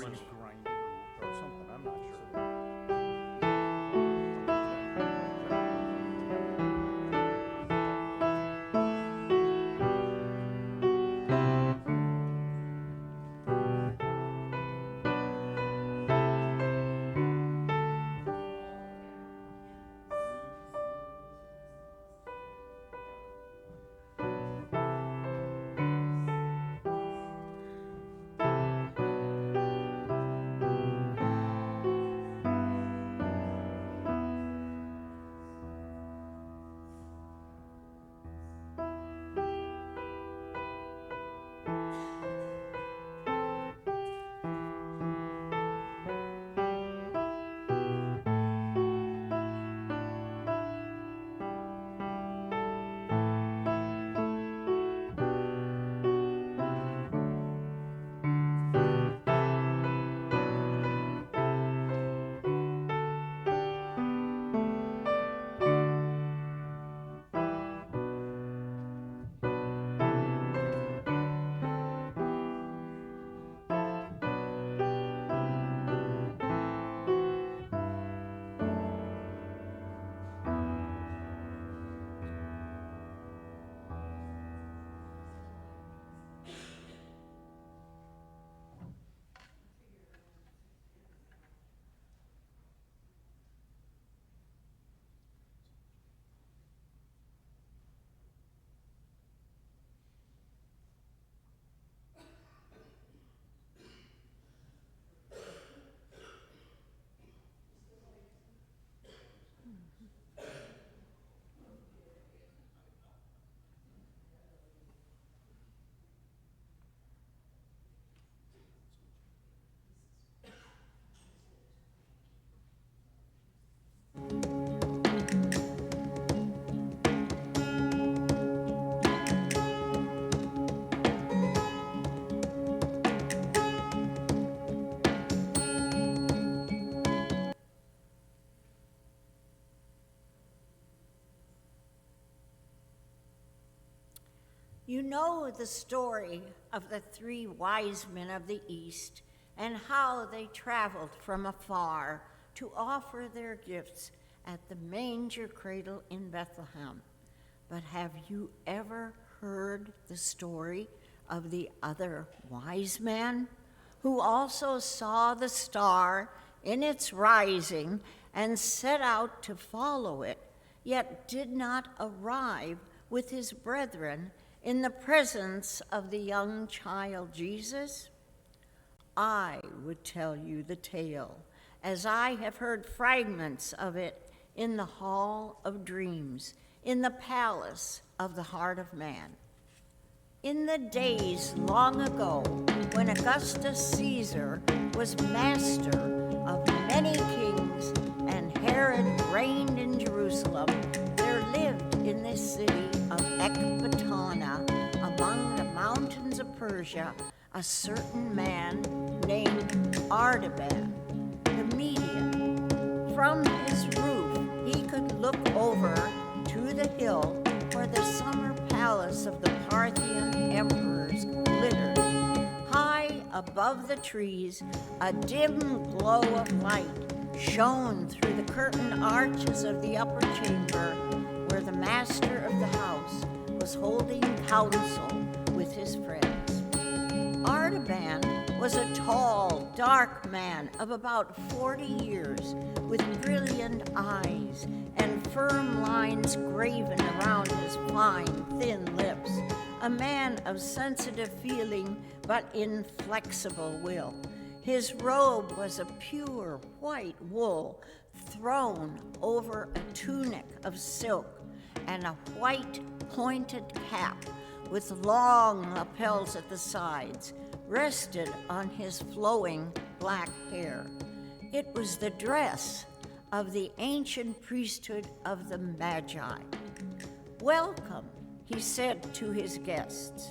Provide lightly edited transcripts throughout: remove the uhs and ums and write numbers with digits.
grind it or something, I'm not sure. You know the story of the 3 wise men of the East and how they traveled from afar to offer their gifts at the manger cradle in Bethlehem. But have you ever heard the story of the other wise man who also saw the star in its rising and set out to follow it, yet did not arrive with his brethren in the presence of the young child Jesus? I would tell you the tale, as I have heard fragments of it in the Hall of Dreams, in the palace of the heart of man. In the days long ago, when Augustus Caesar was master of many kings and Herod reigned in Jerusalem, there lived in this city of Ecbatana, among the mountains of Persia, a certain man named Artaban, the Median. From his roof he could look over to the hill where the summer palace of the Parthian emperors glittered. High above the trees, a dim glow of light shone through the curtained arches of the upper chamber, where the master of the house was holding counsel with his friends. Artaban was a tall, dark man of about 40 years, with brilliant eyes and firm lines graven around his fine, thin lips, a man of sensitive feeling but inflexible will. His robe was a pure white wool thrown over a tunic of silk, and a white pointed cap with long lapels at the sides rested on his flowing black hair. It was the dress of the ancient priesthood of the Magi. "Welcome," he said to his guests.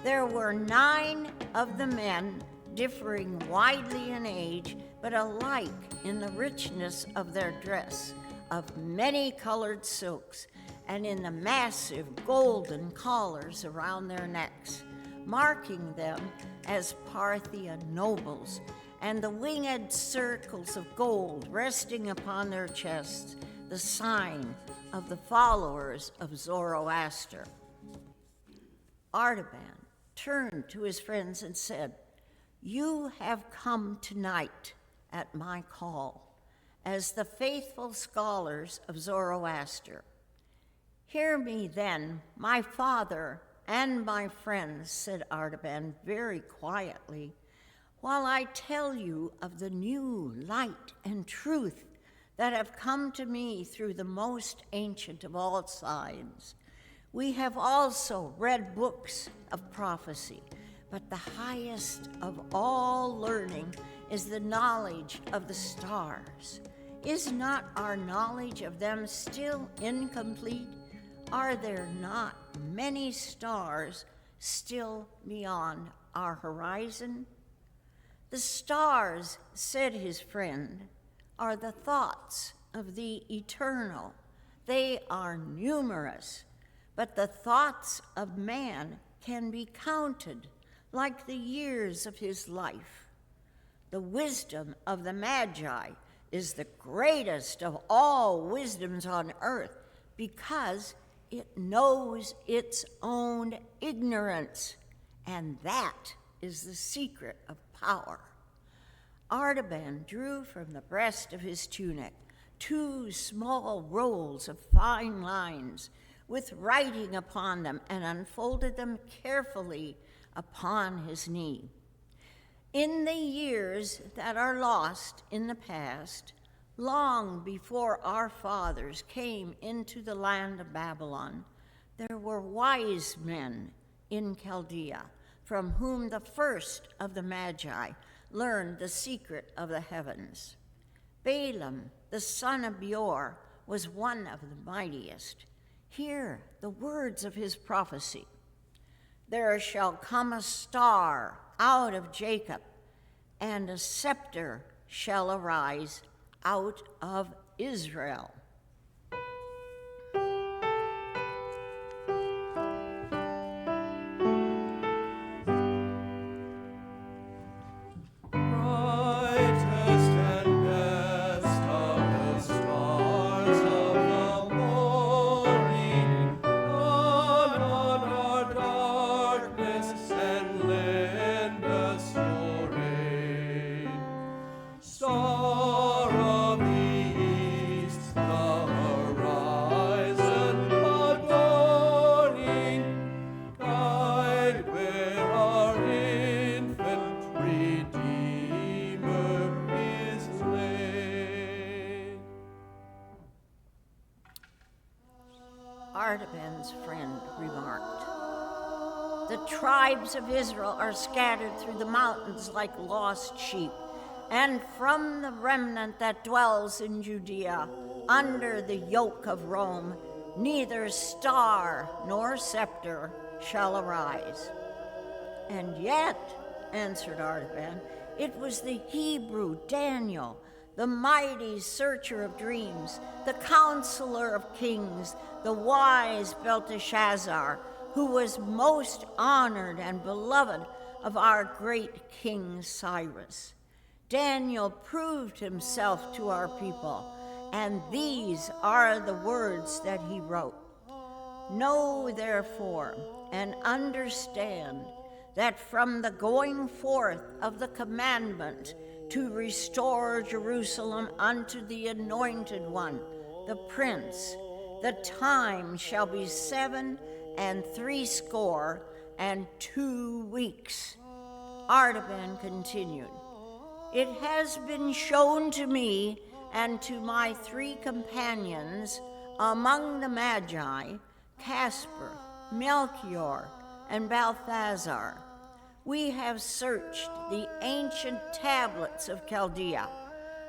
There were 9 of the men, differing widely in age, but alike in the richness of their dress, of many-colored silks, and in the massive golden collars around their necks. marking them as Parthian nobles, and the winged circles of gold resting upon their chests, the sign of the followers of Zoroaster. Artaban turned to his friends and said, "You have come tonight at my call as the faithful scholars of Zoroaster. Hear me then, my father and my friends," said Artaban very quietly, "while I tell you of the new light and truth that have come to me through the most ancient of all signs. We have also read books of prophecy, but the highest of all learning is the knowledge of the stars. Is not our knowledge of them still incomplete? Are there not many stars still beyond our horizon?" "The stars," said his friend, "are the thoughts of the eternal. They are numerous, but the thoughts of man can be counted like the years of his life. The wisdom of the Magi is the greatest of all wisdoms on earth because it knows its own ignorance, and that is the secret of power." Artaban drew from the breast of his tunic 2 small rolls of fine lines with writing upon them and unfolded them carefully upon his knee. "In the years that are lost in the past, long before our fathers came into the land of Babylon, there were wise men in Chaldea, from whom the first of the Magi learned the secret of the heavens. Balaam, the son of Beor, was one of the mightiest. Hear the words of his prophecy. 'There shall come a star out of Jacob, and a scepter shall arise out of Israel.'" Brightest and best of the stars of the morning, dawn on our darkness and lend us your aid. Star of the east, the horizon adorning, guide where our infant Redeemer is laid. Artaban's friend remarked, "The tribes of Israel are scattered through the mountains like lost sheep, and from the remnant that dwells in Judea, under the yoke of Rome, neither star nor scepter shall arise." "And yet," answered Artaban, "it was the Hebrew Daniel, the mighty searcher of dreams, the counselor of kings, the wise Belteshazzar, who was most honored and beloved of our great King Cyrus. Daniel proved himself to our people, and these are the words that he wrote. Know therefore and understand that from the going forth of the commandment to restore Jerusalem unto the Anointed One, the Prince, the time shall be 67 weeks. Artaban continued, "It has been shown to me and to my 3 companions among the Magi, Caspar, Melchior, and Balthazar. We have searched the ancient tablets of Chaldea.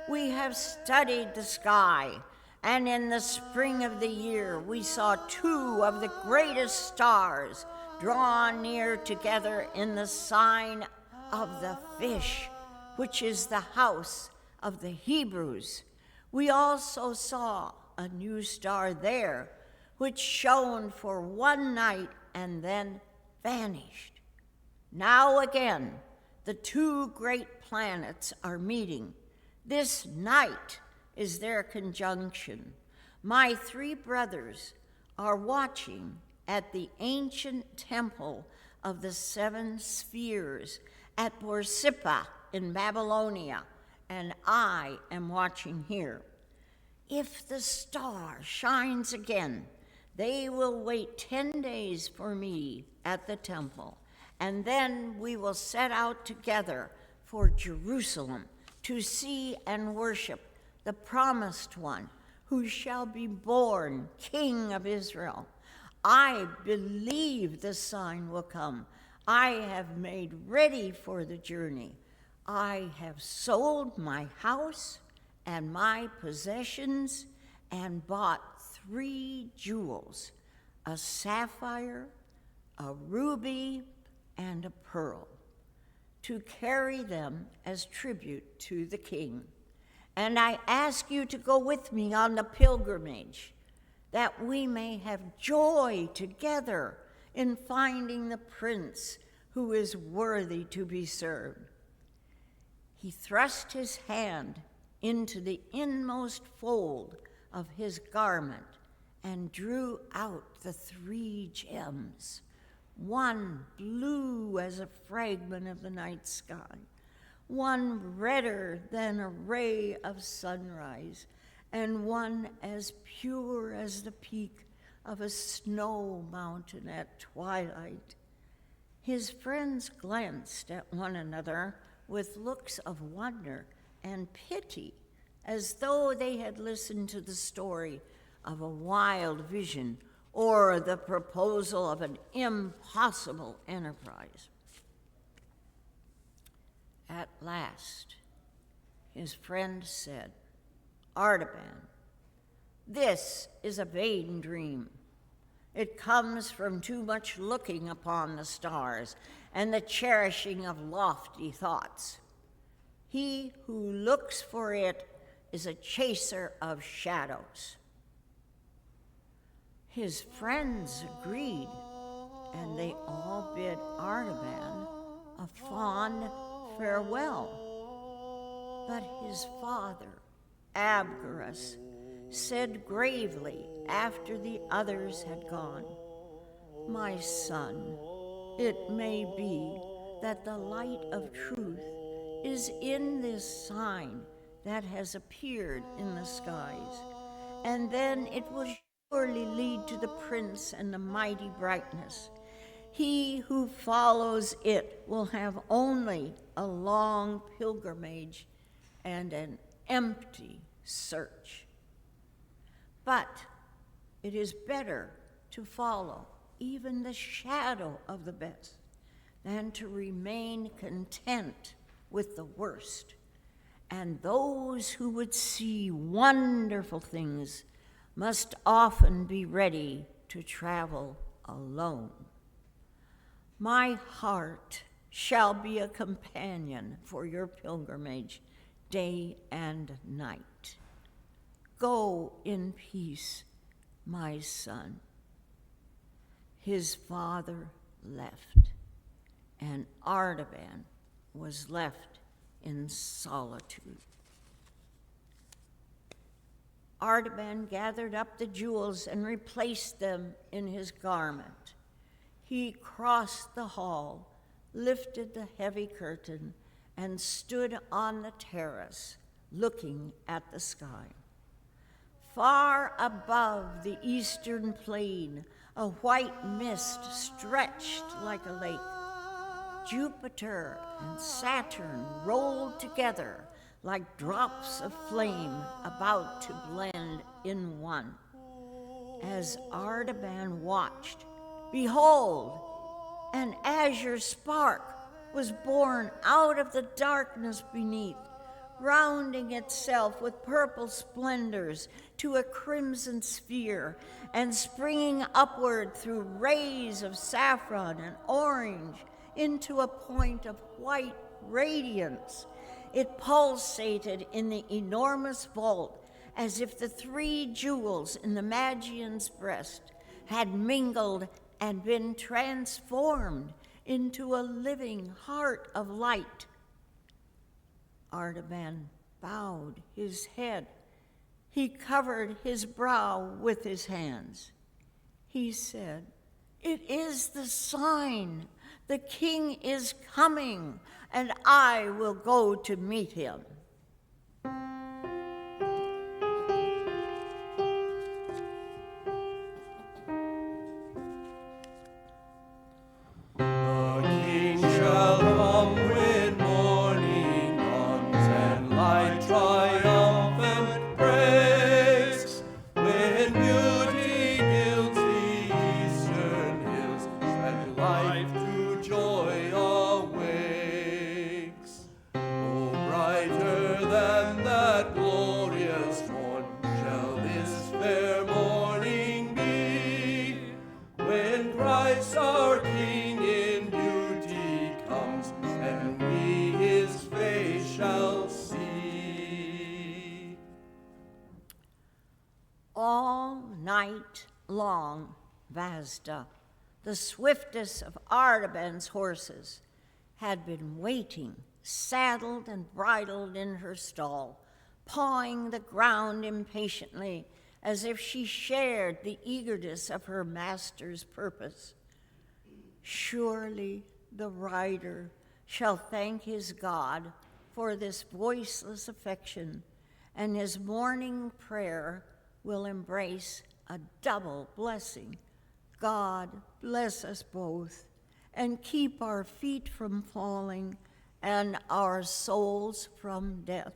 We have studied the sky, and in the spring of the year we saw 2 of the greatest stars draw near together in the sign of the fish, which is the house of the Hebrews. We also saw a new star there, which shone for 1 night and then vanished. Now again, the two great planets are meeting. This night is their conjunction. My three brothers are watching at the ancient temple of the seven spheres at Borsippa in Babylonia, and I am watching here. If the star shines again, they will wait 10 days for me at the temple, and then we will set out together for Jerusalem to see and worship the promised one who shall be born King of Israel. I believe the sign will come. I have made ready for the journey. I have sold my house and my possessions and bought 3 jewels, a sapphire, a ruby, and a pearl, to carry them as tribute to the king. And I ask you to go with me on the pilgrimage, that we may have joy together in finding the prince who is worthy to be served. He thrust his hand into the inmost fold of his garment and drew out the 3 gems, one blue as a fragment of the night sky, one redder than a ray of sunrise, and one as pure as the peak of a snow mountain at twilight. His friends glanced at one another with looks of wonder and pity, as though they had listened to the story of a wild vision or the proposal of an impossible enterprise. At last, his friend said, "Artaban, this is a vain dream. It comes from too much looking upon the stars and the cherishing of lofty thoughts. He who looks for it is a chaser of shadows." His friends agreed, and they all bid Artaban a fond farewell. But his father, Abgarus, said gravely after the others had gone, "My son, it may be that the light of truth is in this sign that has appeared in the skies, and then it will surely lead to the prince and the mighty brightness. He who follows it will have only a long pilgrimage and an empty search. But it is better to follow even the shadow of the best than to remain content with the worst. And those who would see wonderful things must often be ready to travel alone. My heart shall be a companion for your pilgrimage day and night. Go in peace, my son." His father left, and Artaban was left in solitude. Artaban gathered up the jewels and replaced them in his garment. He crossed the hall, lifted the heavy curtain, and stood on the terrace, looking at the sky. Far above the eastern plain, a white mist stretched like a lake. Jupiter and Saturn rolled together like drops of flame about to blend in one. As Artaban watched, behold, an azure spark was born out of the darkness beneath, rounding itself with purple splendors to a crimson sphere, and springing upward through rays of saffron and orange into a point of white radiance. It pulsated in the enormous vault as if the 3 jewels in the Magian's breast had mingled and been transformed into a living heart of light. Artaban bowed his head. He covered his brow with his hands. He said, "It is the sign. The king is coming, and I will go to meet him." The King shall come when morning dawns and light triumphant breaks, when beauty gilds the eastern hills and life to joy awakes. Oh, brighter than that glorious morn shall this fair morning be, when Christ our King in beauty comes, and we his face shall see. All night long, Vasda, the swiftest of Artaban's horses, had been waiting, saddled and bridled in her stall, pawing the ground impatiently, as if she shared the eagerness of her master's purpose. Surely the rider shall thank his God for this voiceless affection, and his morning prayer will embrace a double blessing. God bless us both, and keep our feet from falling and our souls from death.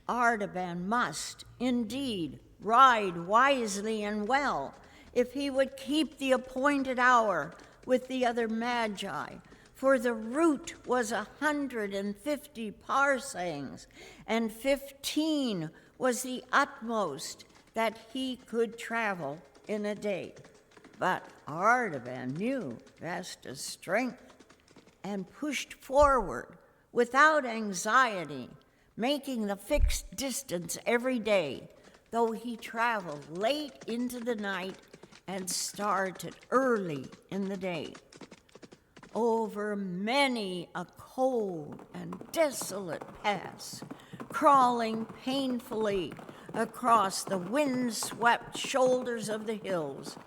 Artaban must, indeed, ride wisely and well if he would keep the appointed hour with the other magi, for the route was 150 parsangs, and 15 was the utmost that he could travel in a day. But Artaban knew Vasta's strength and pushed forward without anxiety, making the fixed distance every day, though he traveled late into the night and started early in the day. Over many a cold and desolate pass, crawling painfully across the wind-swept shoulders of the hills,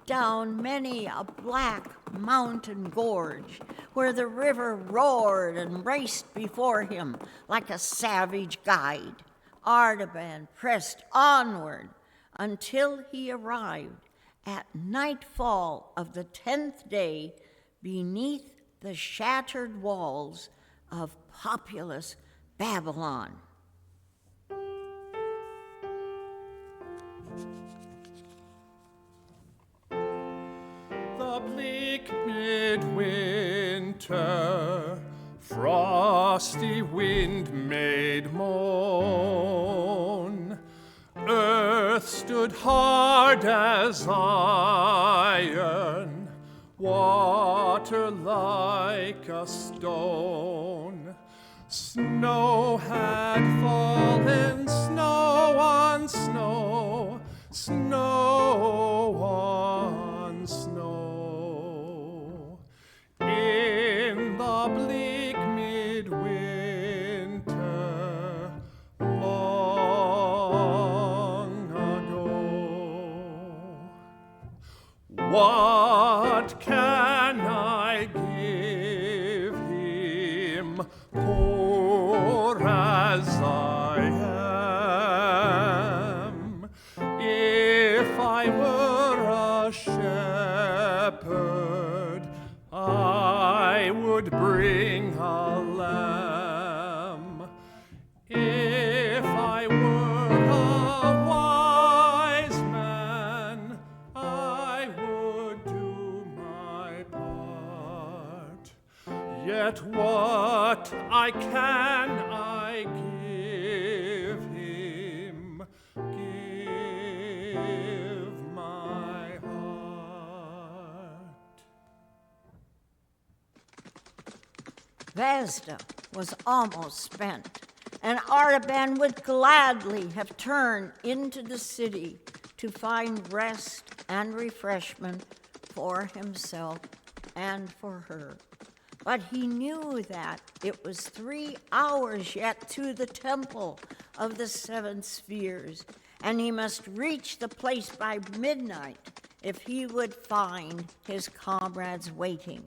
down many a black mountain gorge where the river roared and raced before him like a savage guide, Artaban pressed onward until he arrived at nightfall of the 10th day beneath the shattered walls of populous Babylon. The bleak midwinter, frosty wind made moan. Earth stood hard as iron, water like a stone. Snow had fallen, snow on snow, snow on snow. In the bleak midwinter, long ago. What can I give him, poor as I am? If I were a shepherd, I would bring a lamb. If I were a wise man, I would do my part. Yet what can I give him? Give my heart. Vasda was almost spent, and Artaban would gladly have turned into the city to find rest and refreshment for himself and for her. But he knew that it was 3 hours yet to the temple of the 7 spheres, and he must reach the place by midnight if he would find his comrades waiting.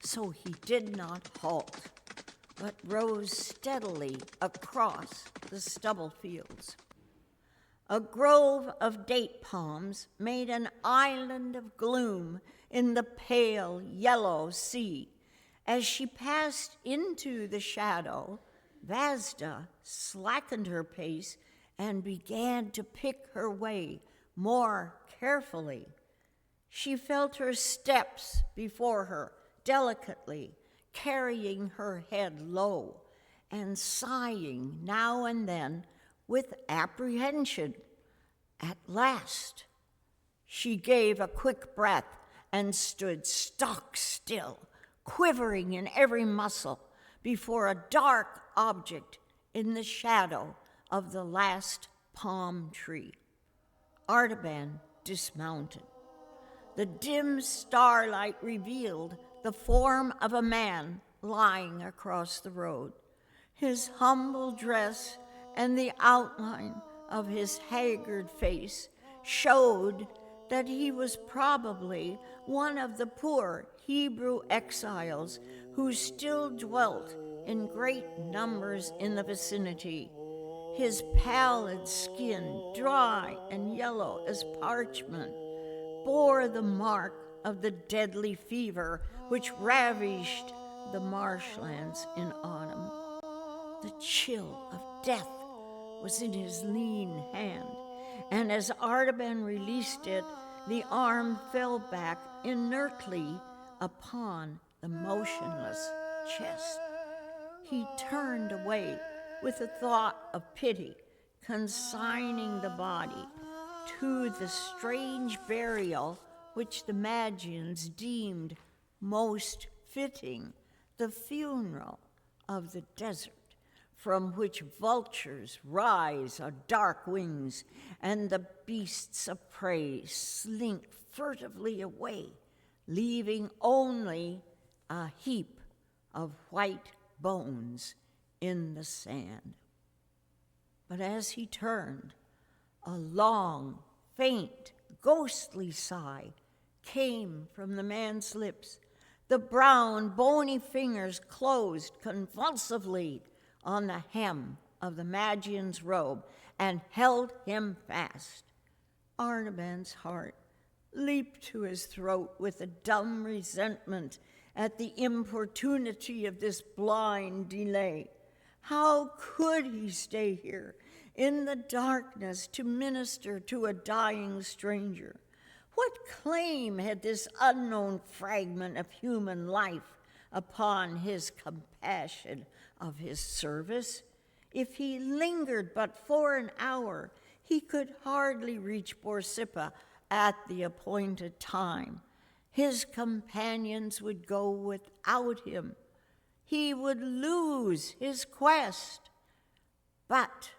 So he did not halt, but rose steadily across the stubble fields. A grove of date palms made an island of gloom in the pale yellow sea. As she passed into the shadow, Vasda slackened her pace and began to pick her way more carefully. She felt her steps before her delicately, carrying her head low and sighing now and then with apprehension. At last, she gave a quick breath and stood stock still, quivering in every muscle before a dark object in the shadow of the last palm tree. Artaban dismounted. The dim starlight revealed the form of a man lying across the road. His humble dress and the outline of his haggard face showed that he was probably one of the poor Hebrew exiles who still dwelt in great numbers in the vicinity. His pallid skin, dry and yellow as parchment, bore the mark of the deadly fever which ravished the marshlands in autumn. The chill of death was in his lean hand, and as Artaban released it, the arm fell back inertly upon the motionless chest. He turned away with a thought of pity, consigning the body to the strange burial which the Magians deemed most fitting, the funeral of the desert, from which vultures rise on dark wings, and the beasts of prey slink furtively away, leaving only a heap of white bones in the sand. But as he turned, a long, faint, ghostly sigh came from the man's lips. The brown, bony fingers closed convulsively on the hem of the Magian's robe and held him fast. Artaban's heart leaped to his throat with a dumb resentment at the importunity of this blind delay. How could he stay here in the darkness to minister to a dying stranger? What claim had this unknown fragment of human life upon his compassion of his service? If he lingered but for an hour, he could hardly reach Borsippa at the appointed time. His companions would go without him. He would lose his quest. But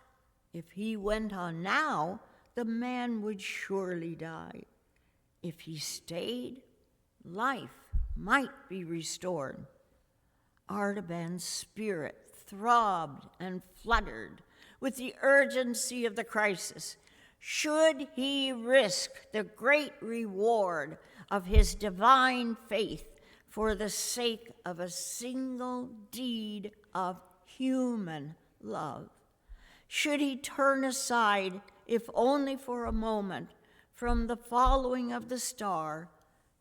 if he went on now, the man would surely die. If he stayed, life might be restored. Artaban's spirit throbbed and fluttered with the urgency of the crisis. Should he risk the great reward of his divine faith for the sake of a single deed of human love? Should he turn aside, if only for a moment, from the following of the star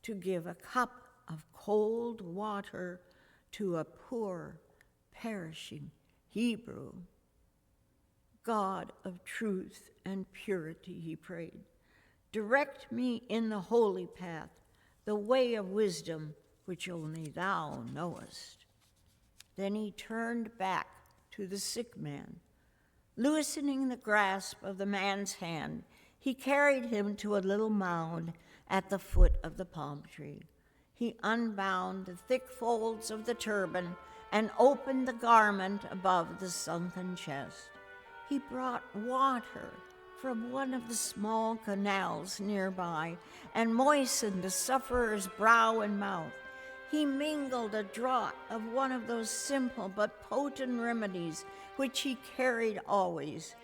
to give a cup of cold water to a poor, perishing Hebrew? God of truth and purity, he prayed, direct me in the holy path, the way of wisdom which only thou knowest. Then he turned back to the sick man. Loosening the grasp of the man's hand, he carried him to a little mound at the foot of the palm tree. He unbound the thick folds of the turban and opened the garment above the sunken chest. He brought water from one of the small canals nearby and moistened the sufferer's brow and mouth. he mingled a draught of one of those simple but potent remedies which he carried always,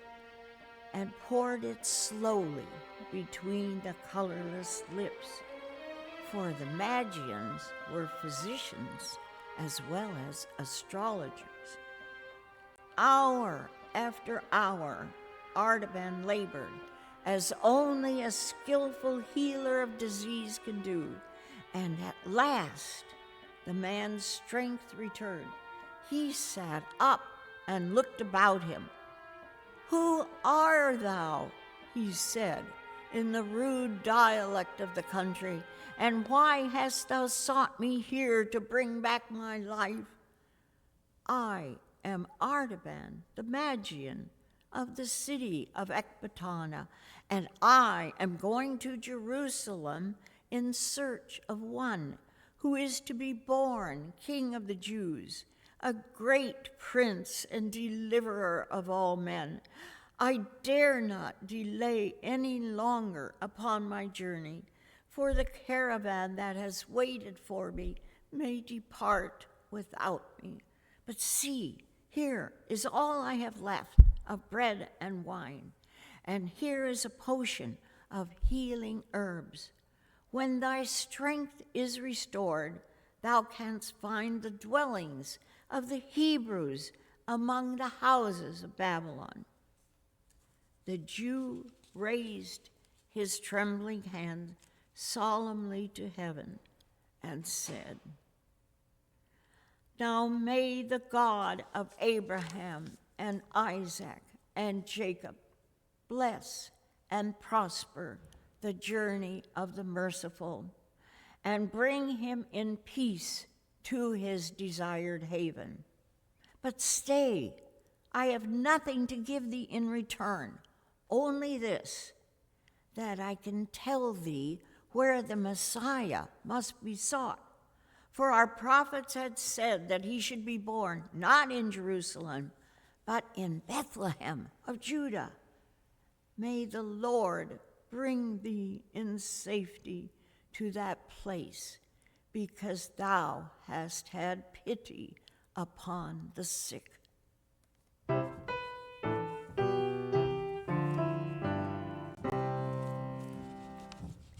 and poured it slowly between the colorless lips, for the Magians were physicians as well as astrologers. Hour after hour, Artaban labored, as only a skillful healer of disease can do, and at last the man's strength returned. He sat up and looked about him. "Who art thou?" he said, in the rude dialect of the country, "and why hast thou sought me here to bring back my life?" "I am Artaban, the Magian, of the city of Ecbatana, and I am going to Jerusalem in search of one who is to be born King of the Jews, a great prince and deliverer of all men. I dare not delay any longer upon my journey, for the caravan that has waited for me may depart without me. But see, here is all I have left of bread and wine, and here is a potion of healing herbs. When thy strength is restored, thou canst find the dwellings of the Hebrews among the houses of Babylon." The Jew raised his trembling hand solemnly to heaven and said, "Now may the God of Abraham and Isaac and Jacob bless and prosper the journey of the merciful, and bring him in peace to his desired haven. But stay, I have nothing to give thee in return, only this, that I can tell thee where the Messiah must be sought. For our prophets had said that he should be born not in Jerusalem, but in Bethlehem of Judah. May the Lord bring thee in safety to that place, because thou hast had pity upon the sick."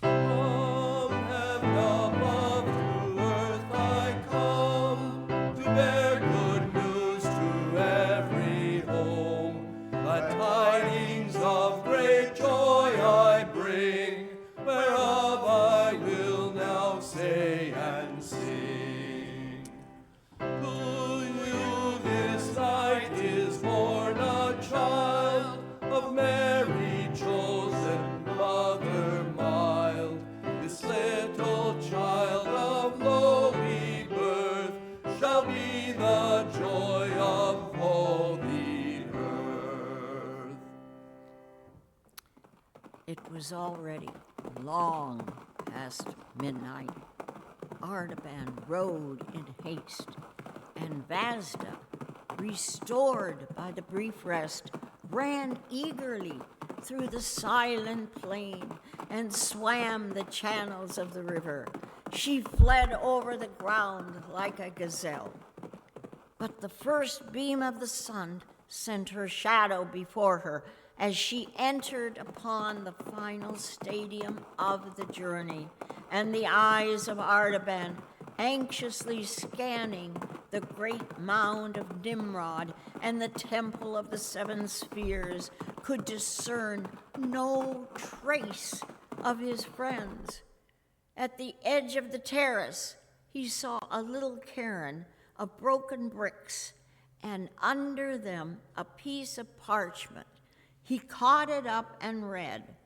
From heaven above to earth I come, to bear good news to every home. The tidings of great joy I bring, whereof I will now say and sing. To you this night is born a child, of Mary chosen, mother mild. This little child of lowly birth shall be the joy of all the earth. It was already long past midnight. Artaban rode in haste, and Vasda, restored by the brief rest, ran eagerly through the silent plain and swam the channels of the river. She fled over the ground like a gazelle. But the first beam of the sun sent her shadow before her as she entered upon the final stadium of the journey, and the eyes of Artaban, anxiously scanning the great mound of Nimrod and the temple of the seven spheres, could discern no trace of his friends. At the edge of the terrace, he saw a little cairn of broken bricks, and under them a piece of parchment. He caught it up and read,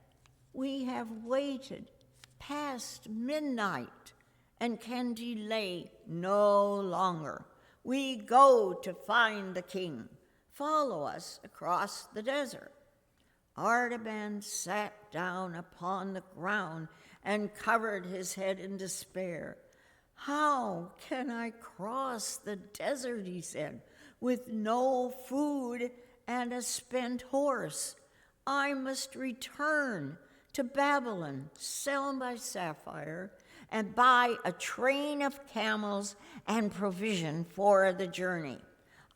"We have waited past midnight and can delay no longer. We go to find the king. Follow us across the desert." Artaban sat down upon the ground and covered his head in despair. "How can I cross the desert," he said, "with no food and a spent horse? I must return to Babylon, sell my sapphire, and buy a train of camels and provision for the journey.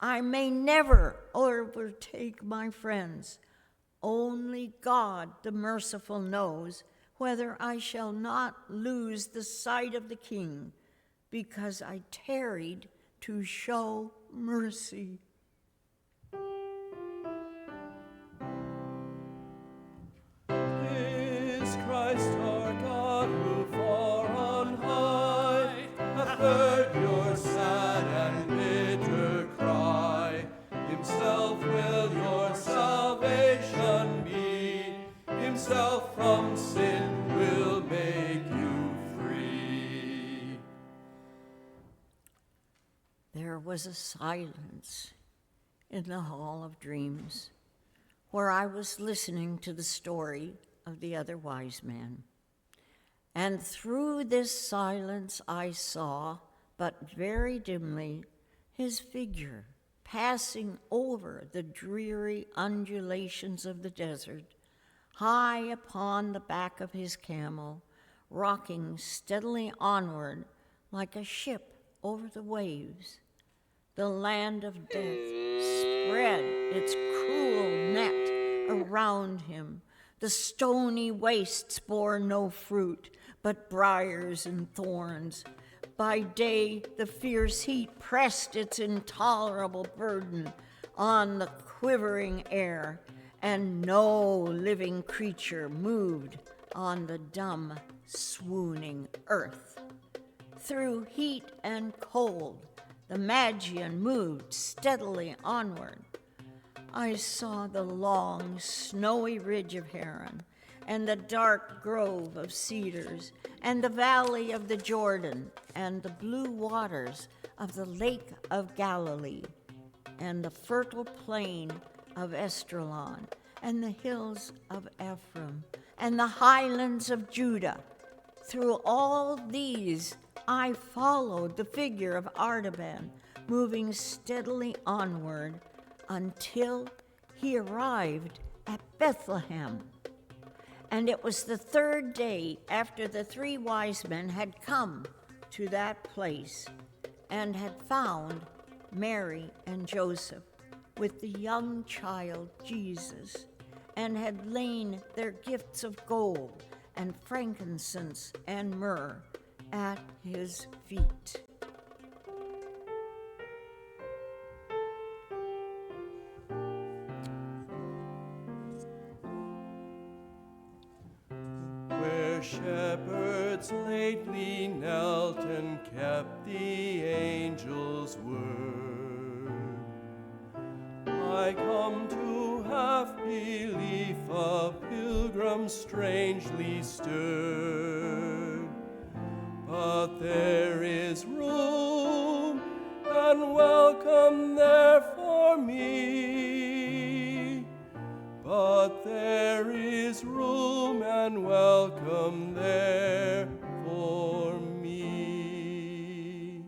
I may never overtake my friends. Only God, the merciful, knows whether I shall not lose the sight of the king, because I tarried to show mercy. Is Christ our God, who far on high hath heard your sad and bitter cry. Himself will your salvation be, himself from sin will make you free. There was a silence in the Hall of Dreams, where I was listening to the story of the other wise man. And through this silence I saw, but very dimly, his figure passing over the dreary undulations of the desert, high upon the back of his camel, rocking steadily onward like a ship over the waves. The land of death spread its cruel net around him. The stony wastes bore no fruit, but briars and thorns. By day, the fierce heat pressed its intolerable burden on the quivering air, and no living creature moved on the dumb, swooning earth. Through heat and cold, the Magian moved steadily onward. I saw the long, snowy ridge of Haran, and the dark grove of cedars, and the valley of the Jordan, and the blue waters of the Lake of Galilee, and the fertile plain of Esdraelon, and the hills of Ephraim, and the highlands of Judah. Through all these I followed the figure of Artaban, moving steadily onward until he arrived at Bethlehem. And it was the third day after the three wise men had come to that place and had found Mary and Joseph with the young child Jesus, and had laid their gifts of gold and frankincense and myrrh at his feet. Where shepherds lately knelt and kept the angel's word, I come to have belief of pilgrims strangely stirred. But there is room and welcome there for me. But there is room and welcome there for me.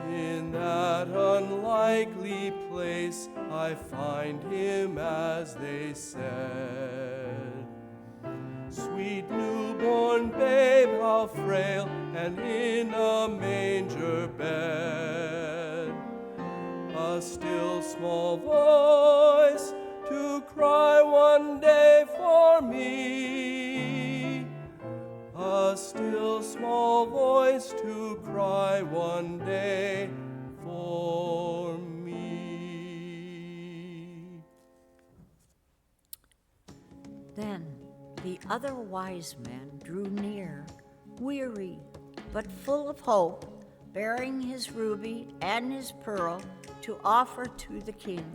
In that unlikely place I find him as they said. Sweet newborn babe, how frail, and in a manger bed. A still small voice to cry one day for me. A still small voice to cry one day for me. Then the other wise men drew near, weary, but full of hope, bearing his ruby and his pearl to offer to the king.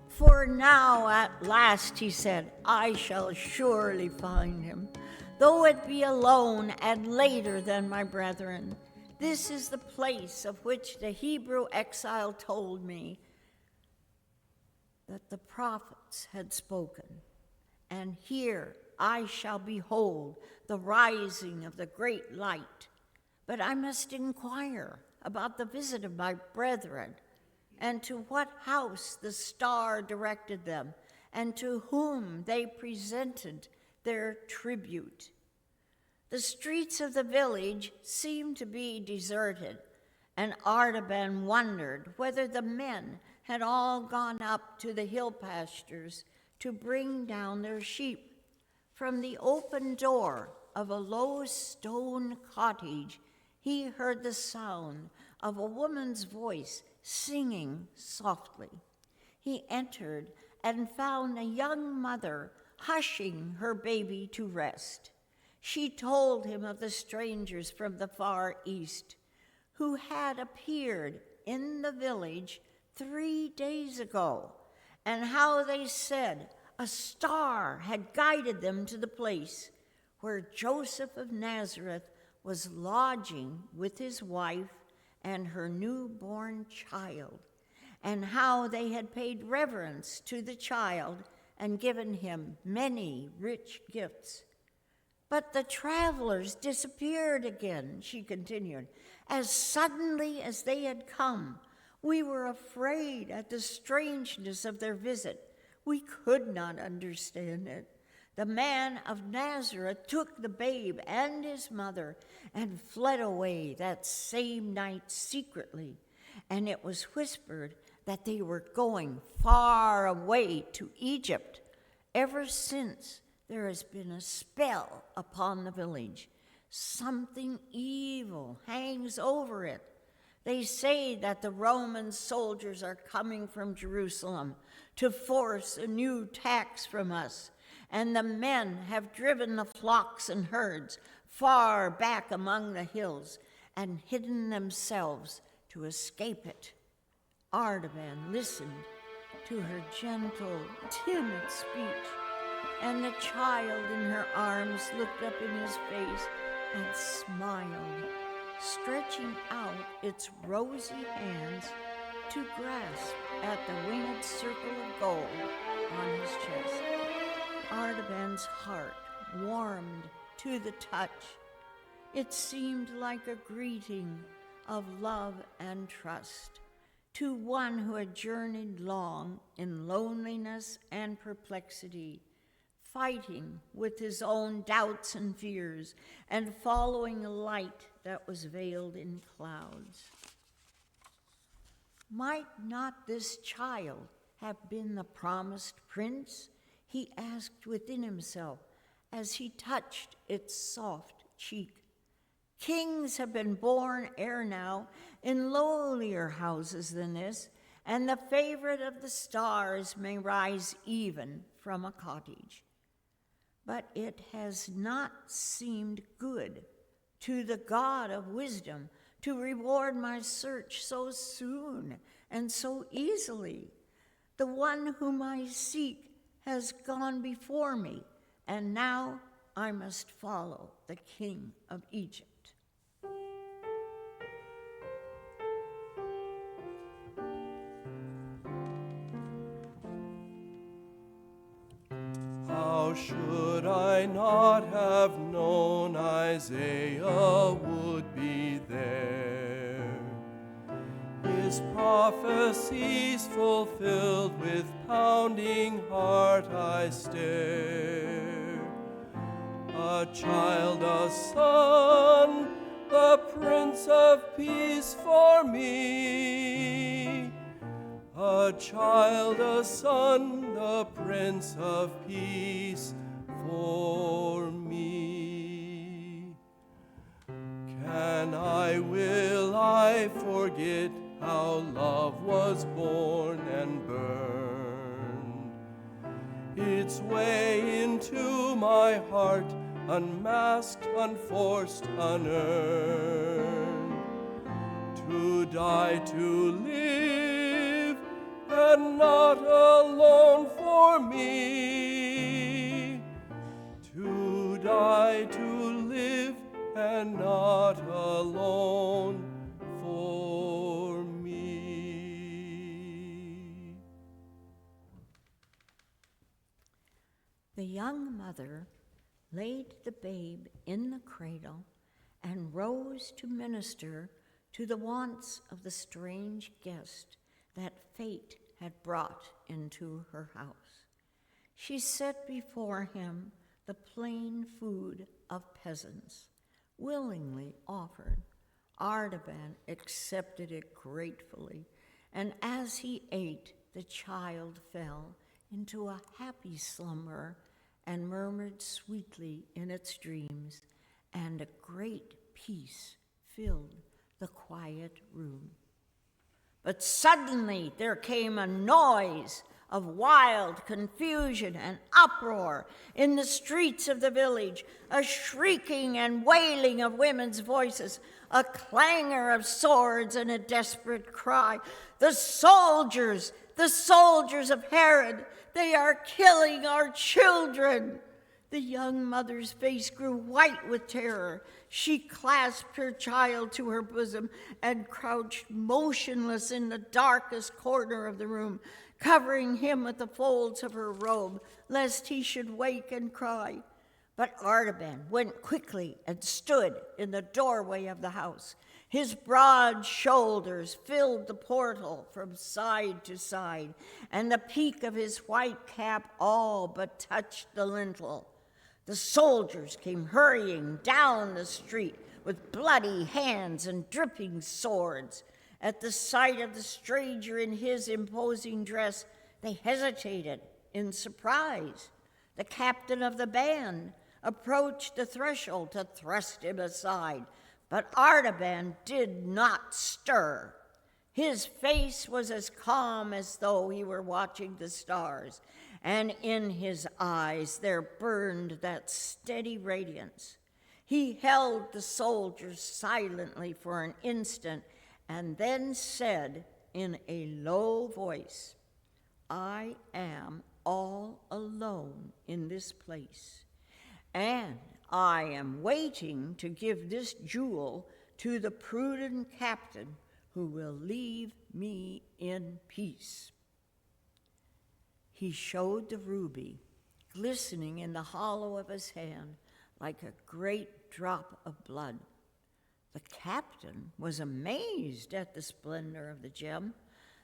For now at last, he said, I shall surely find him, though it be alone and later than my brethren. This is the place of which the Hebrew exile told me that the prophets had spoken. And here I shall behold the rising of the great light. But I must inquire about the visit of my brethren, and to what house the star directed them, and to whom they presented their tribute. The streets of the village seemed to be deserted, and Artaban wondered whether the men had all gone up to the hill pastures to bring down their sheep. From the open door of a low stone cottage, he heard the sound of a woman's voice singing softly. He entered and found a young mother hushing her baby to rest. She told him of the strangers from the far east who had appeared in the village 3 days ago, and how they said a star had guided them to the place where Joseph of Nazareth was lodging with his wife and her newborn child, and how they had paid reverence to the child and given him many rich gifts. But the travelers disappeared again, she continued, as suddenly as they had come. We were afraid at the strangeness of their visit. We could not understand it. The man of Nazareth took the babe and his mother and fled away that same night secretly, and it was whispered that they were going far away to Egypt. Ever since, there has been a spell upon the village. Something evil hangs over it. They say that the Roman soldiers are coming from Jerusalem to force a new tax from us, and the men have driven the flocks and herds far back among the hills and hidden themselves to escape it. Artaban listened to her gentle, timid speech, and the child in her arms looked up in his face and smiled, stretching out its rosy hands to grasp at the winged circle of gold on his chest. Artaban's heart warmed to the touch. It seemed like a greeting of love and trust to one who had journeyed long in loneliness and perplexity, fighting with his own doubts and fears and following a light that was veiled in clouds. Might not this child have been the promised prince? He asked within himself as he touched its soft cheek. Kings have been born ere now in lowlier houses than this, and the favorite of the stars may rise even from a cottage. But it has not seemed good to the God of wisdom to reward my search so soon and so easily. The one whom I seek has gone before me, and now I must follow the king of Egypt. How should I not have known Isaiah would be there? His prophecies fulfilled, with pounding heart I stare. A child, a son, the Prince of Peace for me. A child, a son, the Prince of Peace for me. Will I forget how love was born and burned its way into my heart, unmasked, unforced, unearned, to die, to live, and not alone for me, to die, to live, and not alone for me. The young mother laid the babe in the cradle and rose to minister to the wants of the strange guest that fate had brought into her house. She set before him the plain food of peasants, willingly offered. Artaban accepted it gratefully, and as he ate, the child fell into a happy slumber and murmured sweetly in its dreams, and a great peace filled the quiet room. But suddenly there came a noise of wild confusion and uproar in the streets of the village, a shrieking and wailing of women's voices, a clangor of swords, and a desperate cry. The soldiers of Herod, they are killing our children. The young mother's face grew white with terror. She clasped her child to her bosom and crouched motionless in the darkest corner of the room, covering him with the folds of her robe, lest he should wake and cry. But Artaban went quickly and stood in the doorway of the house. His broad shoulders filled the portal from side to side, and the peak of his white cap all but touched the lintel. The soldiers came hurrying down the street with bloody hands and dripping swords. At the sight of the stranger in his imposing dress, they hesitated in surprise. The captain of the band approached the threshold to thrust him aside, but Artaban did not stir. His face was as calm as though he were watching the stars, and in his eyes there burned that steady radiance. He held the soldiers silently for an instant and then said in a low voice, "I am all alone in this place, and I am waiting to give this jewel to the prudent captain who will leave me in peace." He showed the ruby, glistening in the hollow of his hand like a great drop of blood. The captain was amazed at the splendor of the gem.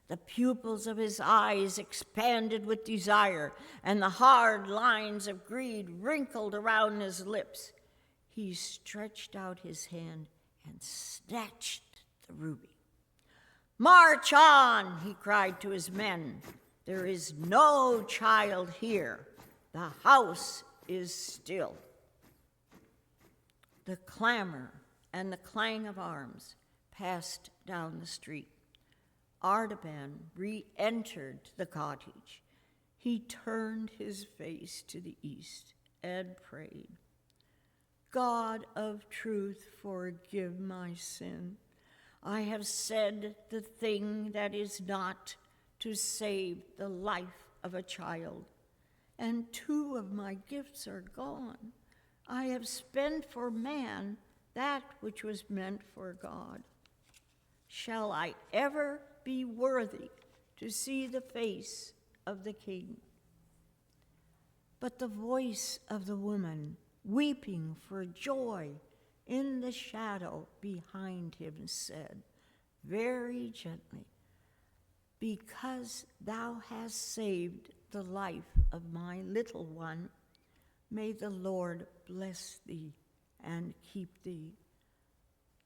The pupils of his eyes expanded with desire, and the hard lines of greed wrinkled around his lips. He stretched out his hand and snatched the ruby. "March on," he cried to his men. "There is no child here. The house is still." The clamor and the clang of arms passed down the street. Artaban re-entered the cottage. He turned his face to the east and prayed, "God of truth, forgive my sin. I have said the thing that is not to save the life of a child, and 2 of my gifts are gone. I have spent for man that which was meant for God. Shall I ever be worthy to see the face of the King?" But the voice of the woman, weeping for joy in the shadow behind him, said very gently, "Because thou hast saved the life of my little one, may the Lord bless thee and keep thee.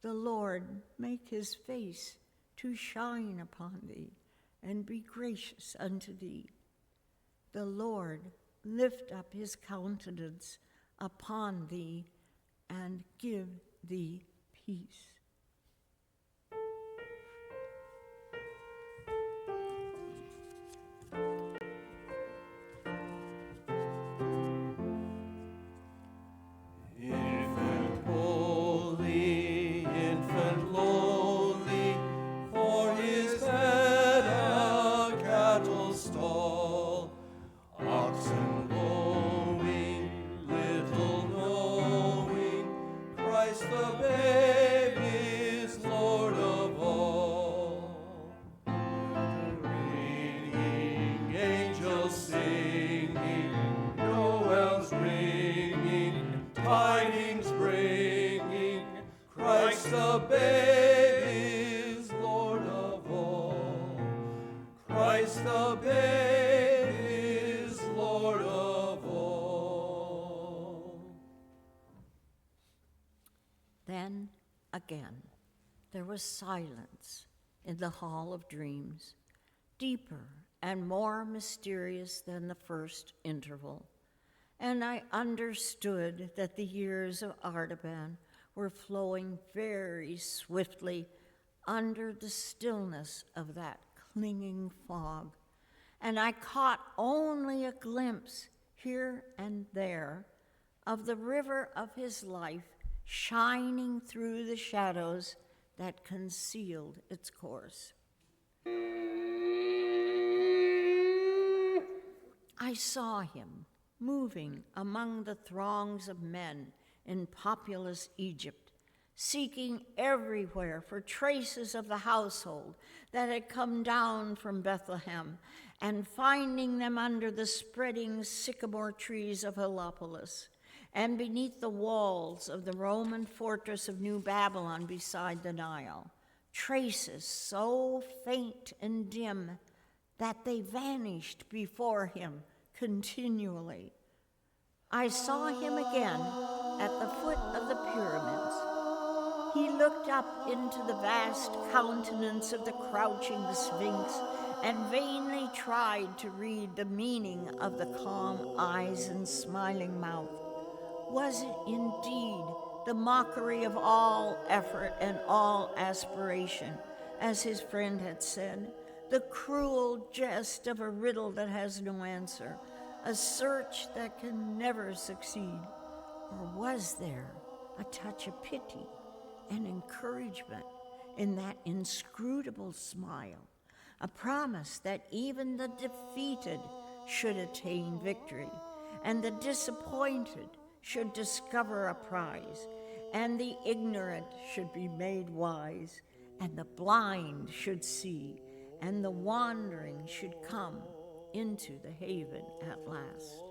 The Lord make his face to shine upon thee and be gracious unto thee. The Lord lift up his countenance upon thee and give thee peace." Tidings bringing, Christ the babe is Lord of all. Christ the babe is Lord of all. again, there was silence in the Hall of Dreams, deeper and more mysterious than the first interval. And I understood that the years of Artaban were flowing very swiftly under the stillness of that clinging fog. And I caught only a glimpse here and there of the river of his life shining through the shadows that concealed its course. I saw him moving among the throngs of men in populous Egypt, seeking everywhere for traces of the household that had come down from Bethlehem, and finding them under the spreading sycamore trees of Heliopolis, and beneath the walls of the Roman fortress of New Babylon beside the Nile, traces so faint and dim that they vanished before him continually. I saw him again at the foot of the pyramids. He looked up into the vast countenance of the crouching Sphinx and vainly tried to read the meaning of the calm eyes and smiling mouth. Was it indeed the mockery of all effort and all aspiration, as his friend had said, the cruel jest of a riddle that has no answer, a search that can never succeed? Or was there a touch of pity and encouragement in that inscrutable smile, a promise that even the defeated should attain victory, and the disappointed should discover a prize, and the ignorant should be made wise, and the blind should see, and the wandering should come into the haven at last?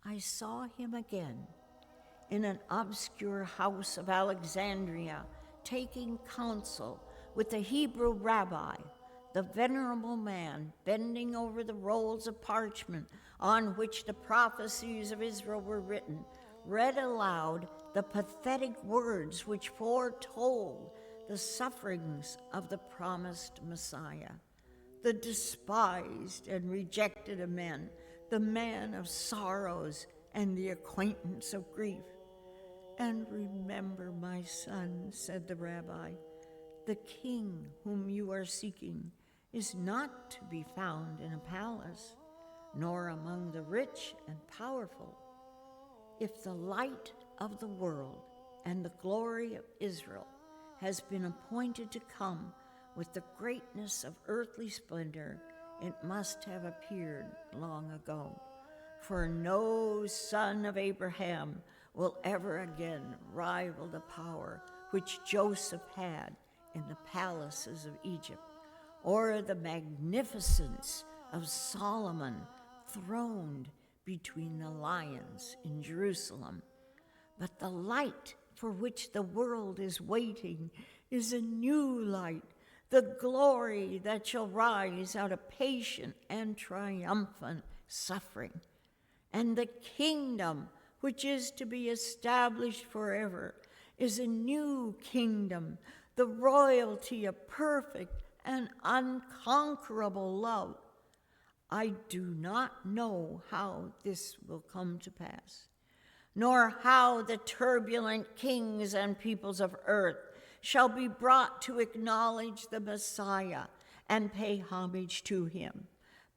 I saw him again in an obscure house of Alexandria, taking counsel with the Hebrew rabbi, the venerable man bending over the rolls of parchment on which the prophecies of Israel were written, read aloud the pathetic words which foretold the sufferings of the promised Messiah, the despised and rejected of men, the man of sorrows and the acquaintance of grief. And remember, my son, said the rabbi, the king whom you are seeking is not to be found in a palace, nor among the rich and powerful. If the light of the world and the glory of Israel has been appointed to come with the greatness of earthly splendor, it must have appeared long ago. For no son of Abraham will ever again rival the power which Joseph had in the palaces of Egypt, or the magnificence of Solomon throned between the lions in Jerusalem. But the light for which the world is waiting is a new light, the glory that shall rise out of patient and triumphant suffering. And the kingdom which is to be established forever is a new kingdom, the royalty of perfect and unconquerable love. I do not know how this will come to pass, nor how the turbulent kings and peoples of earth shall be brought to acknowledge the Messiah and pay homage to him.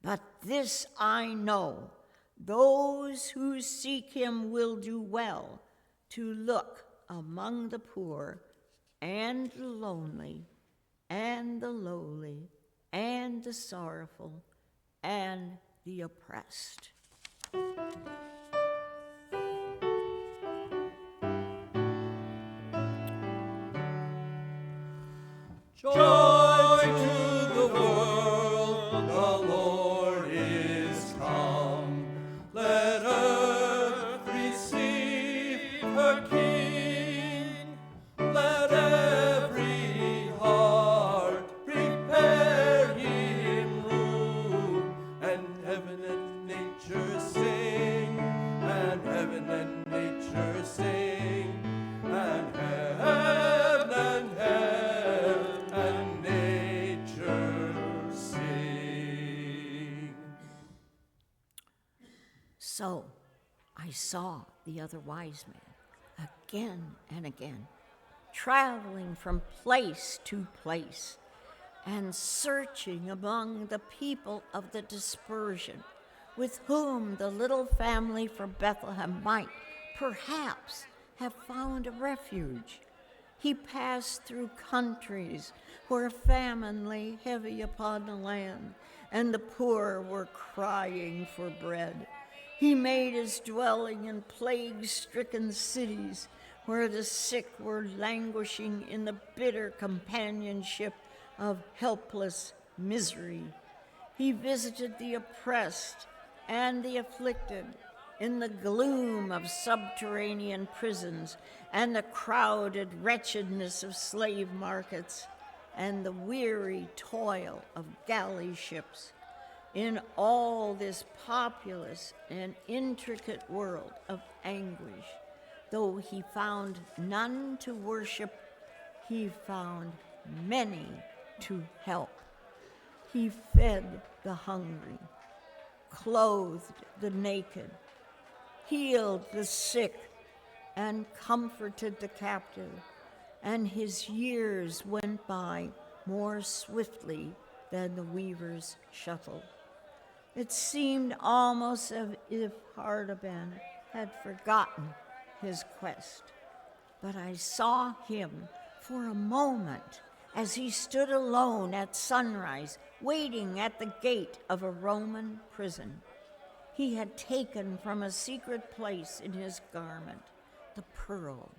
But this I know, those who seek him will do well to look among the poor and the lonely and the lowly and the sorrowful and the oppressed. Joy to the world, the Lord is come. Let earth receive her King. Let every heart prepare him room. And heaven and nature sing, and heaven and nature sing, and heaven So I saw the other wise man again and again, traveling from place to place and searching among the people of the dispersion, with whom the little family from Bethlehem might perhaps have found a refuge. He passed through countries where famine lay heavy upon the land, and the poor were crying for bread. He made his dwelling in plague-stricken cities, where the sick were languishing in the bitter companionship of helpless misery. He visited the oppressed and the afflicted in the gloom of subterranean prisons and the crowded wretchedness of slave markets and the weary toil of galley ships. In all this populous and intricate world of anguish, though he found none to worship, he found many to help. He fed the hungry, clothed the naked, healed the sick, and comforted the captive, and his years went by more swiftly than the weaver's shuttle. It seemed almost as if Artaban had forgotten his quest, but I saw him for a moment as he stood alone at sunrise, waiting at the gate of a Roman prison. He had taken from a secret place in his garment the pearl,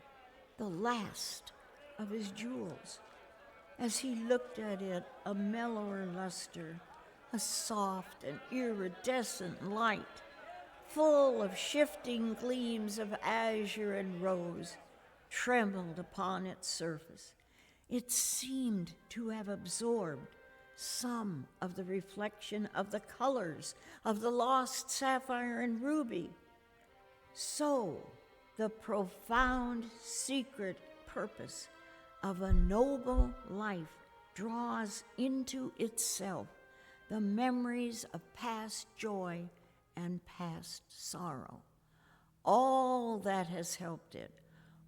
the last of his jewels. As he looked at it, a mellower luster, a soft and iridescent light, full of shifting gleams of azure and rose, trembled upon its surface. It seemed to have absorbed some of the reflection of the colors of the lost sapphire and ruby. So the profound secret purpose of a noble life draws into itself the memories of past joy and past sorrow. All that has helped it,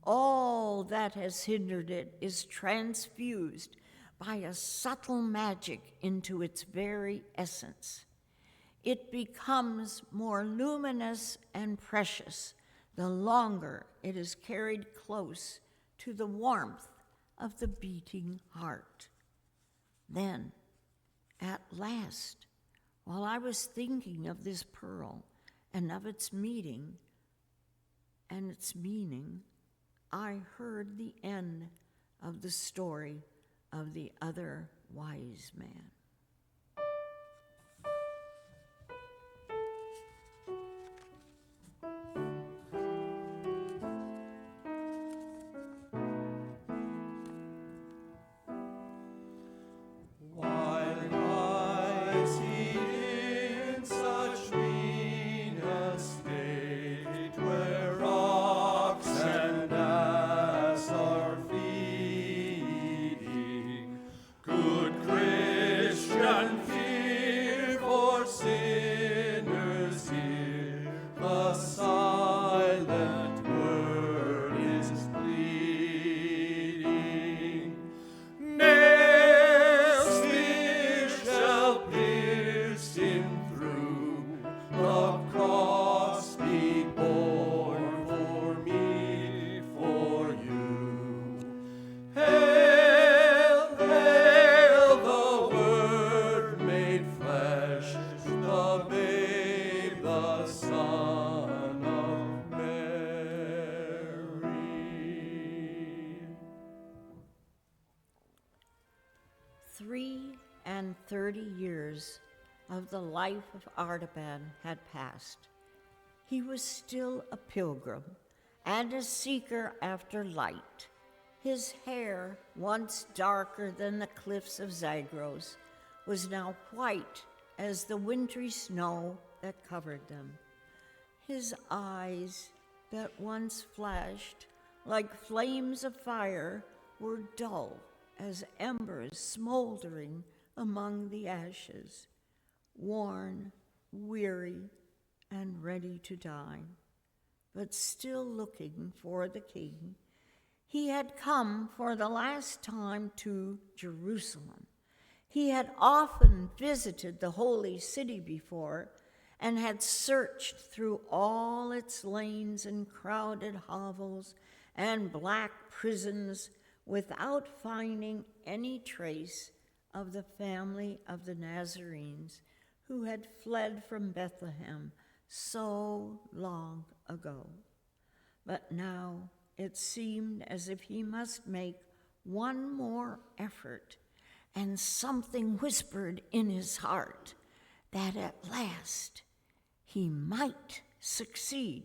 all that has hindered it is transfused by a subtle magic into its very essence. It becomes more luminous and precious the longer it is carried close to the warmth of the beating heart. Then, at last, while I was thinking of this pearl and of its meaning and its meaning, I heard the end of the story of the other wise man. Son of Mary. 33 years of the life of Artaban had passed. He was still a pilgrim and a seeker after light. His hair, once darker than the cliffs of Zagros, was now white as the wintry snow that covered them. His eyes, that once flashed like flames of fire, were dull as embers smoldering among the ashes. Worn, weary, and ready to die, but still looking for the king. He had come for the last time to Jerusalem. He had often visited the holy city before and had searched through all its lanes and crowded hovels and black prisons without finding any trace of the family of the Nazarenes who had fled from Bethlehem so long ago. But now it seemed as if he must make one more effort, and something whispered in his heart that at last he might succeed.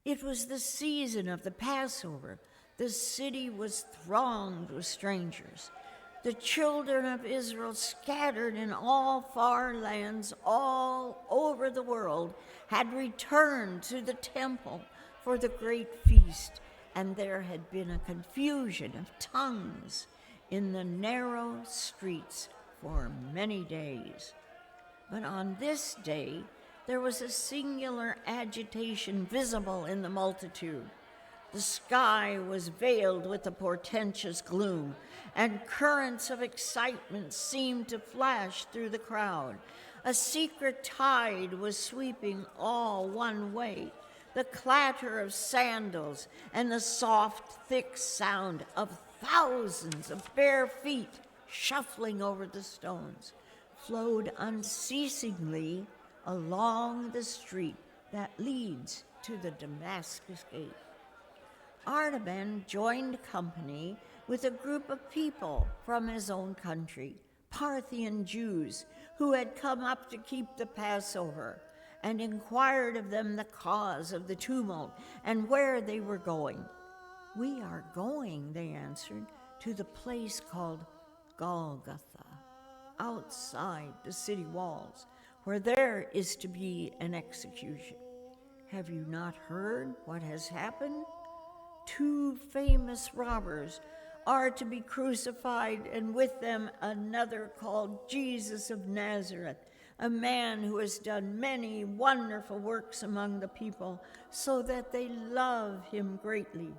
It was the season of the Passover. The city was thronged with strangers. The children of Israel, scattered in all far lands all over the world, had returned to the temple for the great feast, and there had been a confusion of tongues in the narrow streets for many days. But on this day, there was a singular agitation visible in the multitude. The sky was veiled with a portentous gloom, and currents of excitement seemed to flash through the crowd. A secret tide was sweeping all one way. The clatter of sandals and the soft, thick sound of thousands of bare feet shuffling over the stones flowed unceasingly along the street that leads to the Damascus Gate. Artaban joined company with a group of people from his own country, Parthian Jews, who had come up to keep the Passover, and inquired of them the cause of the tumult and where they were going. "We are going," they answered, "to the place called Golgotha, outside the city walls, where there is to be an execution. Have you not heard what has happened? 2 famous robbers are to be crucified, and with them another called Jesus of Nazareth, a man who has done many wonderful works among the people, so that they love him greatly.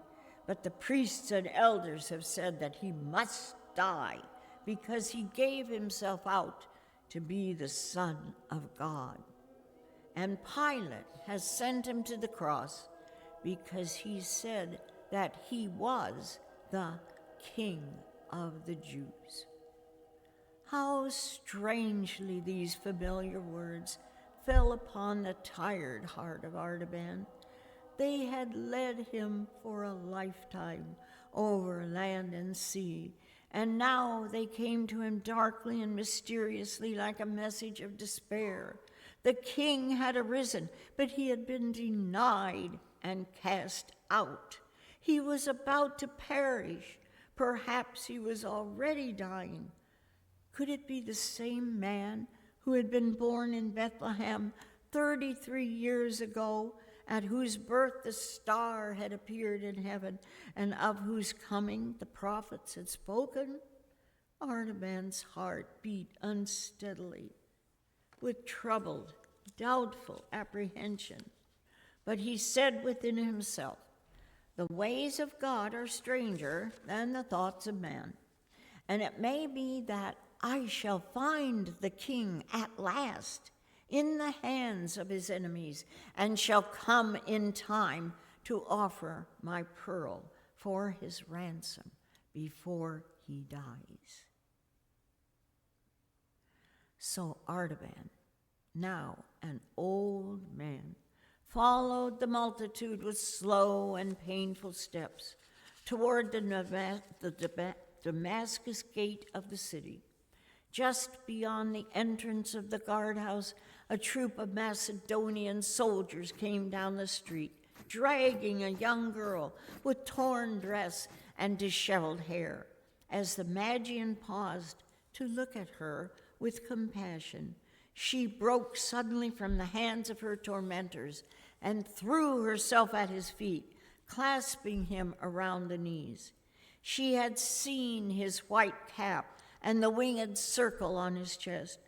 But the priests and elders have said that he must die, because he gave himself out to be the Son of God. And Pilate has sent him to the cross, because he said that he was the King of the Jews." How strangely these familiar words fell upon the tired heart of Artaban. They had led him for a lifetime over land and sea, and now they came to him darkly and mysteriously like a message of despair. The king had arisen, but he had been denied and cast out. He was about to perish. Perhaps he was already dying. Could it be the same man who had been born in Bethlehem 33 years ago, at whose birth the star had appeared in heaven, and of whose coming the prophets had spoken? Artaban's heart beat unsteadily, with troubled, doubtful apprehension. But he said within himself, "The ways of God are stranger than the thoughts of man, and it may be that I shall find the king at last in the hands of his enemies, and shall come in time to offer my pearl for his ransom before he dies." So Artaban, now an old man, followed the multitude with slow and painful steps toward the Damascus Gate of the city. Just beyond the entrance of the guardhouse, a troop of Macedonian soldiers came down the street, dragging a young girl with torn dress and disheveled hair. As the Magian paused to look at her with compassion, she broke suddenly from the hands of her tormentors and threw herself at his feet, clasping him around the knees. She had seen his white cap and the winged circle on his chest.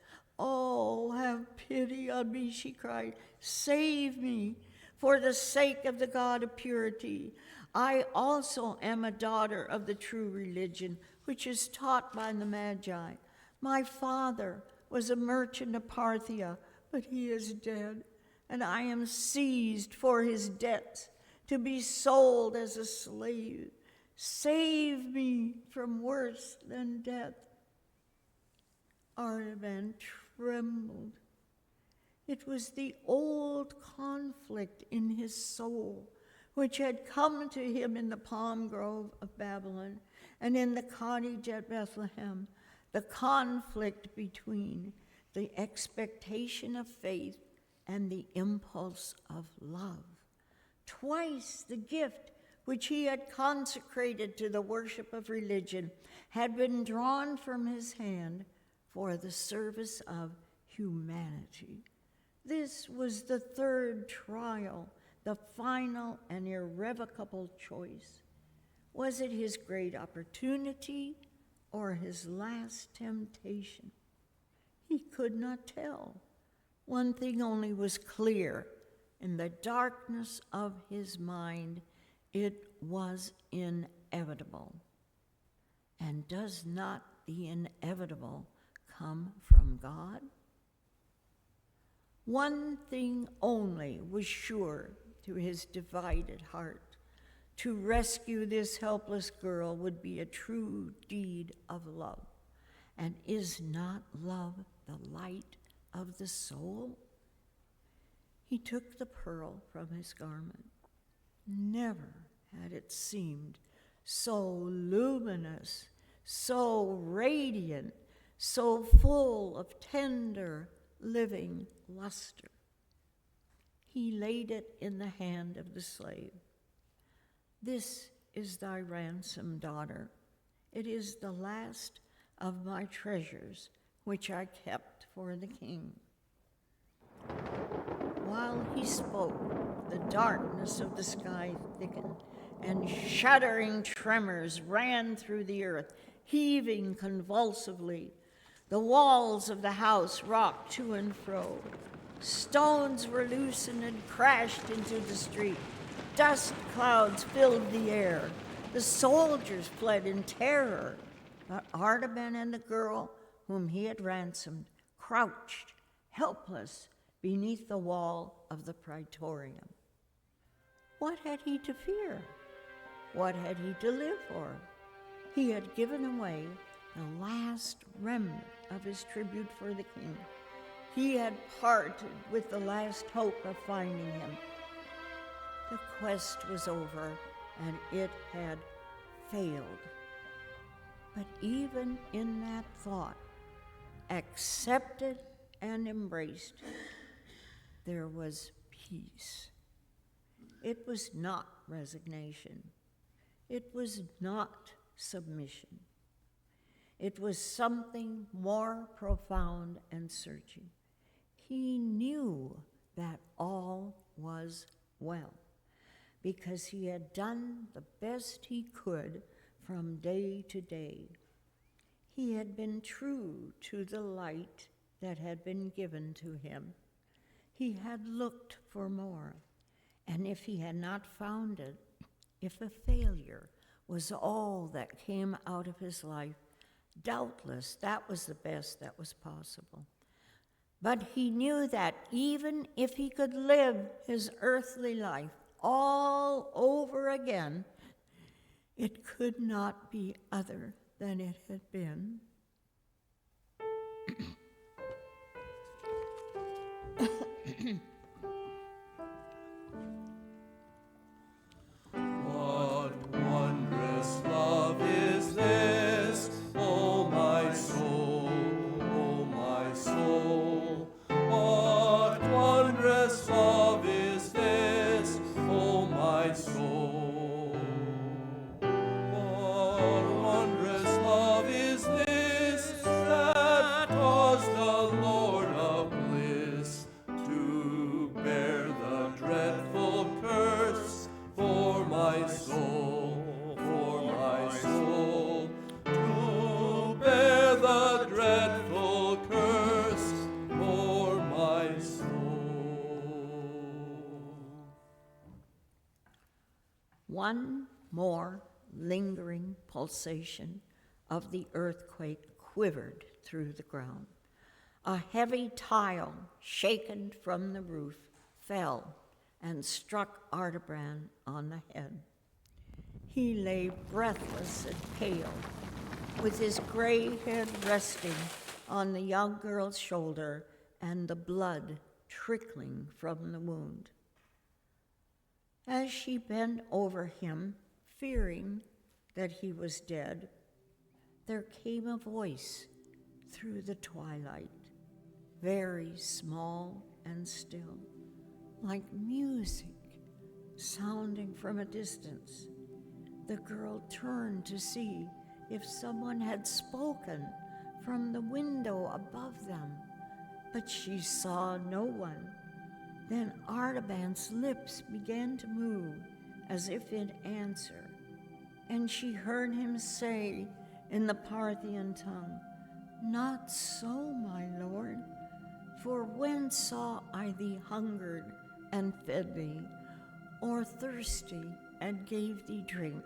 "Oh, have pity on me," she cried. "Save me for the sake of the God of purity. I also am a daughter of the true religion, which is taught by the Magi. My father was a merchant of Parthia, but he is dead, and I am seized for his debts to be sold as a slave. Save me from worse than death." Artaban trembled. It was the old conflict in his soul, which had come to him in the palm grove of Babylon and in the cottage at Bethlehem, the conflict between the expectation of faith and the impulse of love. Twice the gift which he had consecrated to the worship of religion had been drawn from his hand for the service of humanity. This was the third trial, the final and irrevocable choice. Was it his great opportunity or his last temptation? He could not tell. One thing only was clear. In the darkness of his mind, it was inevitable. And does not the inevitable come from God? One thing only was sure to his divided heart. To rescue this helpless girl would be a true deed of love. And is not love the light of the soul? He took the pearl from his garment. Never had it seemed so luminous, so radiant, so full of tender, living luster. He laid it in the hand of the slave. "This is thy ransom, daughter. It is the last of my treasures, which I kept for the king." While he spoke, the darkness of the sky thickened, and shuddering tremors ran through the earth, heaving convulsively. The walls of the house rocked to and fro. Stones were loosened and crashed into the street. Dust clouds filled the air. The soldiers fled in terror, but Artaban and the girl whom he had ransomed crouched, helpless, beneath the wall of the praetorium. What had he to fear? What had he to live for? He had given away the last remnant of his tribute for the king. He had parted with the last hope of finding him. The quest was over, and it had failed. But even in that thought, accepted and embraced, there was peace. It was not resignation. It was not submission. It was something more profound and searching. He knew that all was well, because he had done the best he could from day to day. He had been true to the light that had been given to him. He had looked for more, and if he had not found it, if a failure was all that came out of his life, doubtless that was the best that was possible. But he knew that even if he could live his earthly life all over again, it could not be other than it had been. What wondrous love is this, O my soul, O my soul? What wondrous love is this, O my soul? What wondrous love is this that caused the Lord of bliss to bear the dreadful curse for my soul, for my soul, to bear the dreadful curse One more lingering pulsation of the earthquake quivered through the ground. A heavy tile, shaken from the roof, fell and struck Artaban on the head. He lay breathless and pale, with his gray head resting on the young girl's shoulder and the blood trickling from the wound. As she bent over him, fearing that he was dead, there came a voice through the twilight, very small and still, like music sounding from a distance. The girl turned to see if someone had spoken from the window above them, but she saw no one. Then Artaban's lips began to move as if in answer, and she heard him say in the Parthian tongue, "Not so, my lord, for when saw I thee hungered and fed thee, or thirsty and gave thee drink?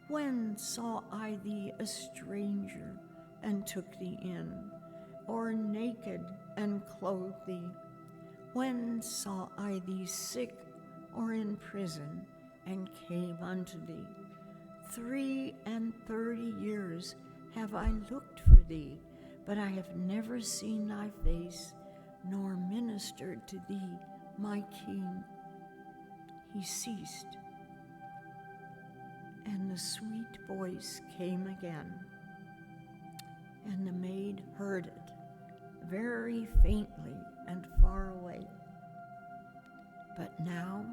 When saw I thee a stranger and took thee in, or naked and clothed thee? When saw I thee sick or in prison and came unto thee? 33 years have I looked for thee, but I have never seen thy face, nor ministered to thee, my king." He ceased, and the sweet voice came again, and the maid heard it very faintly and far away. But now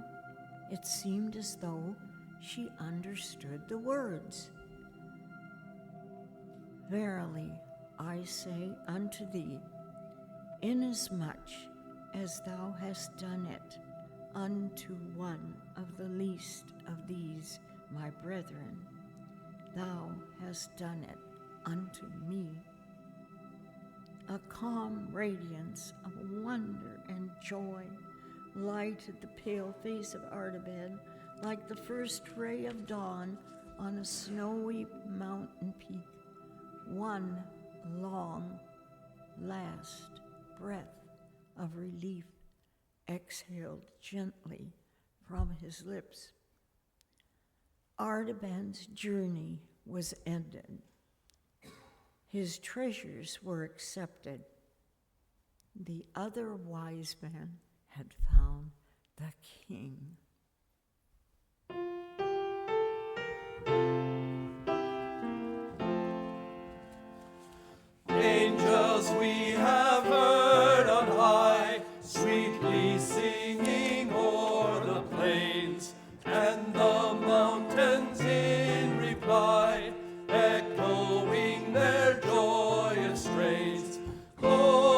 it seemed as though she understood the words. "Verily I say unto thee, inasmuch as thou hast done it unto one of the least of these my brethren, thou hast done it unto me." A calm radiance of wonder and joy lighted the pale face of Artaban like the first ray of dawn on a snowy mountain peak. One long, last breath of relief exhaled gently from his lips. Artaban's journey was ended. His treasures were accepted. The other wise man had found the king. Angels we have heard on high, sweetly singing o'er the plains, and the mountains in reply, echoing their joyous strains. Gloria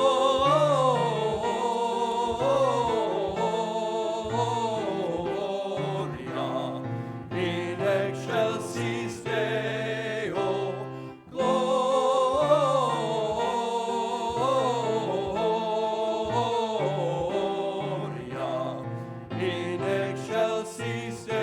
in excelsis Deo. Gloria in excelsis Deo.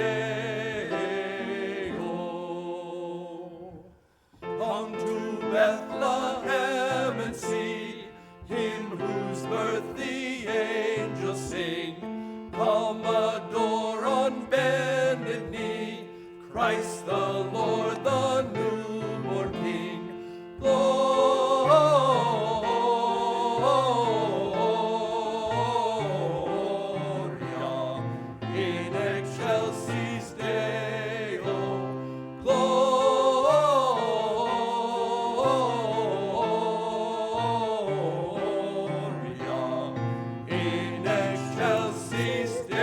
Come to Bethlehem and see him whose birth the angels sing. Come adore on bended knee Christ the Lord, the newborn King. Gloria in excelsis Deo. Gloria in excelsis Deo.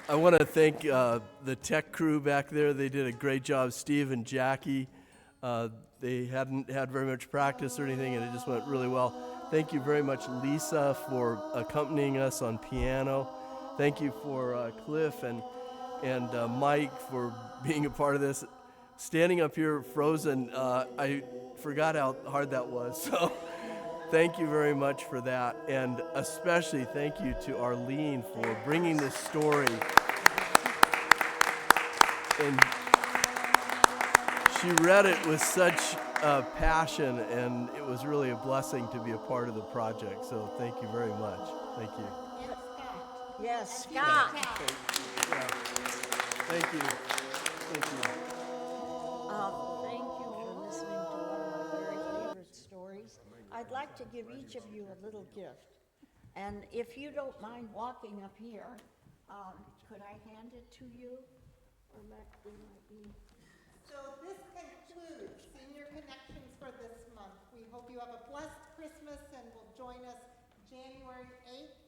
I want to thank the tech crew back there. They did a great job. Steve and Jackie, they hadn't had very much practice or anything, and it just went really well. Thank you very much, Lisa, for accompanying us on piano. Thank you for Cliff and Mike for being a part of this. Standing up here frozen, I forgot how hard that was. So thank you very much for that. And especially thank you to Arlene for bringing this story. And she read it with such passion, and it was really a blessing to be a part of the project. So thank you very much. Thank you. Yes, Scott. Thank you. Thank you. Thank you for listening to one of my very favorite stories. I'd like to give each of you a little gift. And if you don't mind walking up here, could I hand it to you? Or there might be. So this concludes Senior Connections for this month. We hope you have a blessed Christmas and will join us January 8th